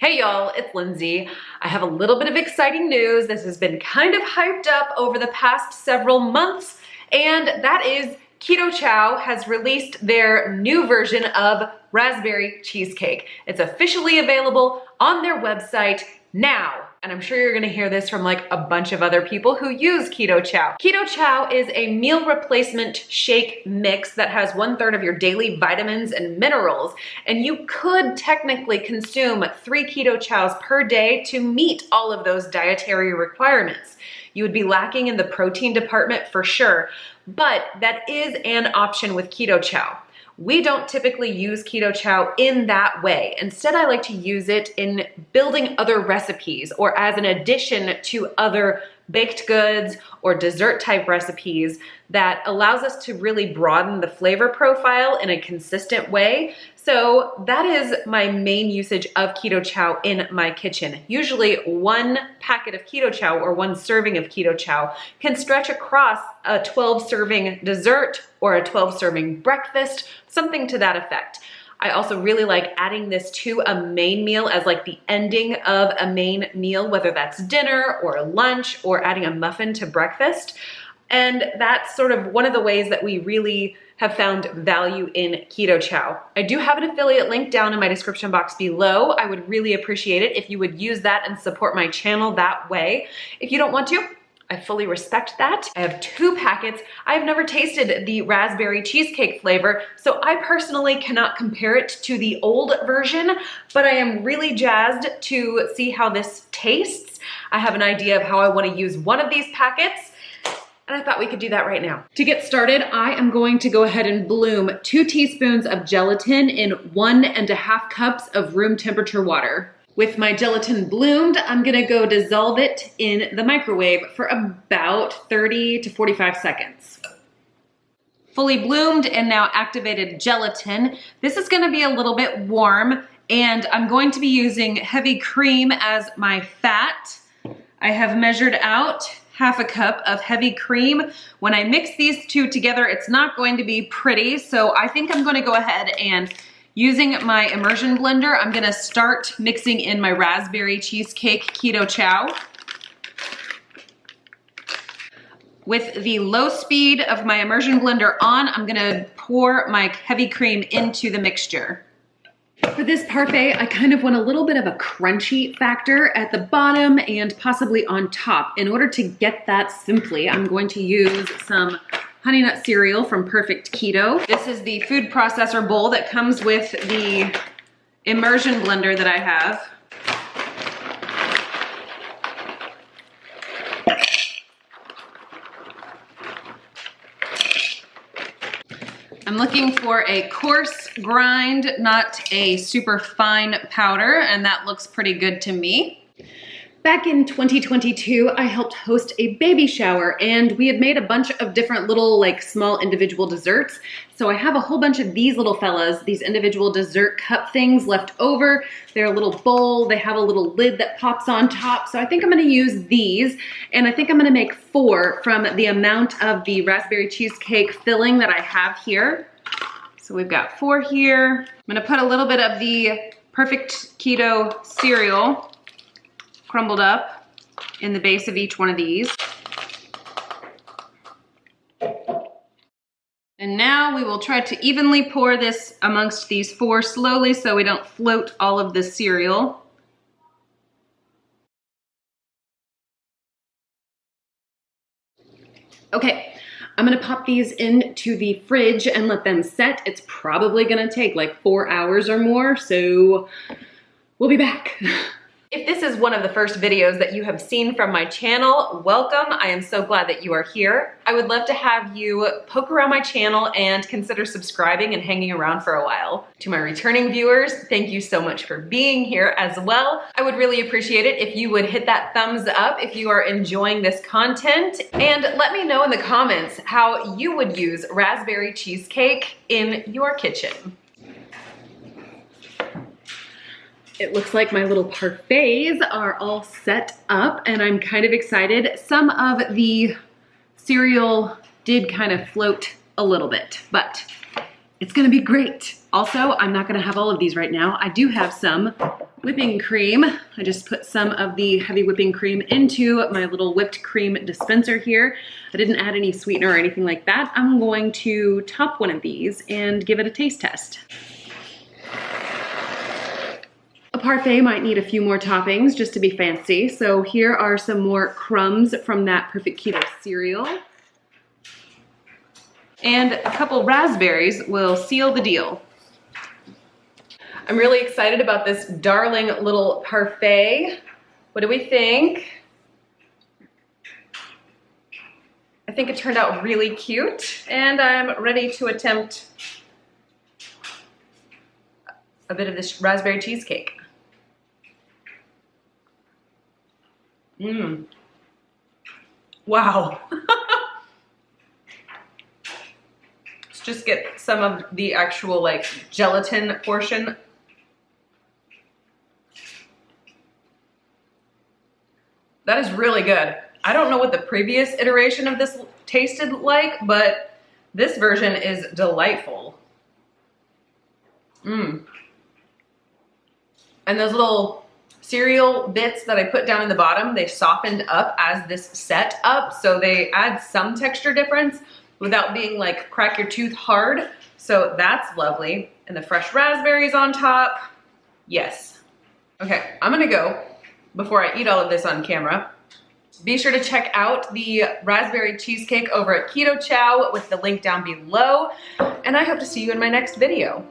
Hey y'all, it's Lindsay. I have a little bit of exciting news. This has been kind of hyped up over the past several months, and that is Keto Chow has released their new version of raspberry cheesecake. It's officially available on their website now. And I'm sure you're gonna hear this from like a bunch of other people who use Keto Chow. Keto Chow is a meal replacement shake mix that has 1/3 of your daily vitamins and minerals. And you could technically consume 3 Keto Chows per day to meet all of those dietary requirements. You would be lacking in the protein department for sure, but that is an option with Keto Chow. We don't typically use Keto Chow in that way. Instead, I like to use it in building other recipes or as an addition to other baked goods or dessert type recipes that allows us to really broaden the flavor profile in a consistent way. So that is my main usage of Keto Chow in my kitchen. Usually 1 packet of Keto Chow or 1 serving of Keto Chow can stretch across a 12 serving dessert or a 12 serving breakfast, something to that effect. I also really like adding this to a main meal as like the ending of a main meal, whether that's dinner or lunch or adding a muffin to breakfast. And that's sort of one of the ways that we really have found value in Keto Chow. I do have an affiliate link down in my description box below. I would really appreciate it if you would use that and support my channel that way. If you don't want to, I fully respect that. I have 2 packets. I've never tasted the raspberry cheesecake flavor, so I personally cannot compare it to the old version, but I am really jazzed to see how this tastes. I have an idea of how I want to use one of these packets, and I thought we could do that right now. To get started, I am going to go ahead and bloom 2 teaspoons of gelatin in 1.5 cups of room temperature water. With my gelatin bloomed, I'm gonna go dissolve it in the microwave for about 30 to 45 seconds. Fully bloomed and now activated gelatin. This is gonna be a little bit warm, and I'm going to be using heavy cream as my fat. I have measured out 1/2 cup of heavy cream. When I mix these 2 together, it's not going to be pretty, so I think I'm gonna go ahead and using my immersion blender, I'm gonna start mixing in my raspberry cheesecake Keto Chow. With the low speed of my immersion blender on, I'm gonna pour my heavy cream into the mixture. For this parfait, I kind of want a little bit of a crunchy factor at the bottom and possibly on top. In order to get that simply, I'm going to use some Honey Nut cereal from Perfect Keto. This is the food processor bowl that comes with the immersion blender that I have. I'm looking for a coarse grind, not a super fine powder, and that looks pretty good to me. Back in 2022, I helped host a baby shower, and we had made a bunch of different little like small individual desserts. So I have a whole bunch of these little fellas, these individual dessert cup things left over. They're a little bowl, they have a little lid that pops on top. So I think I'm gonna use these, and I think I'm gonna make 4 from the amount of the raspberry cheesecake filling that I have here. So we've got 4 here. I'm gonna put a little bit of the Perfect Keto cereal crumbled up in the base of each one of these. And now we will try to evenly pour this amongst these 4 slowly so we don't float all of the cereal. Okay, I'm gonna pop these into the fridge and let them set. It's probably gonna take like 4 hours or more, so we'll be back. If this is one of the first videos that you have seen from my channel, welcome. I am so glad that you are here. I would love to have you poke around my channel and consider subscribing and hanging around for a while. To my returning viewers, thank you so much for being here as well. I would really appreciate it if you would hit that thumbs up if you are enjoying this content, and let me know in the comments how you would use raspberry cheesecake in your kitchen. It looks like my little parfaits are all set up, and I'm kind of excited. Some of the cereal did kind of float a little bit, but It's gonna be great. Also, I'm not gonna have all of these right now. I do have some whipping cream. I just put some of the heavy whipping cream into my little whipped cream dispenser here. I didn't add any sweetener or anything like that. I'm going to top one of these and give it a taste test. A parfait might need a few more toppings just to be fancy. So here are some more crumbs from that Perfect Keto cereal. And a couple raspberries will seal the deal. I'm really excited about this darling little parfait. What do we think? I think it turned out really cute, and I'm ready to attempt a bit of this raspberry cheesecake. Mmm. Wow. Let's just get some of the actual like gelatin portion. That is really good. I don't know what the previous iteration of this tasted like, but this version is delightful. Mmm. And those little cereal bits that I put down in the bottom, they softened up as this set up, so they add some texture difference without being like crack your tooth hard. So that's lovely. And the fresh raspberries on top. Yes. Okay, I'm gonna go before I eat all of this on camera. Be sure to check out the raspberry cheesecake over at Keto Chow with the link down below. And I hope to see you in my next video.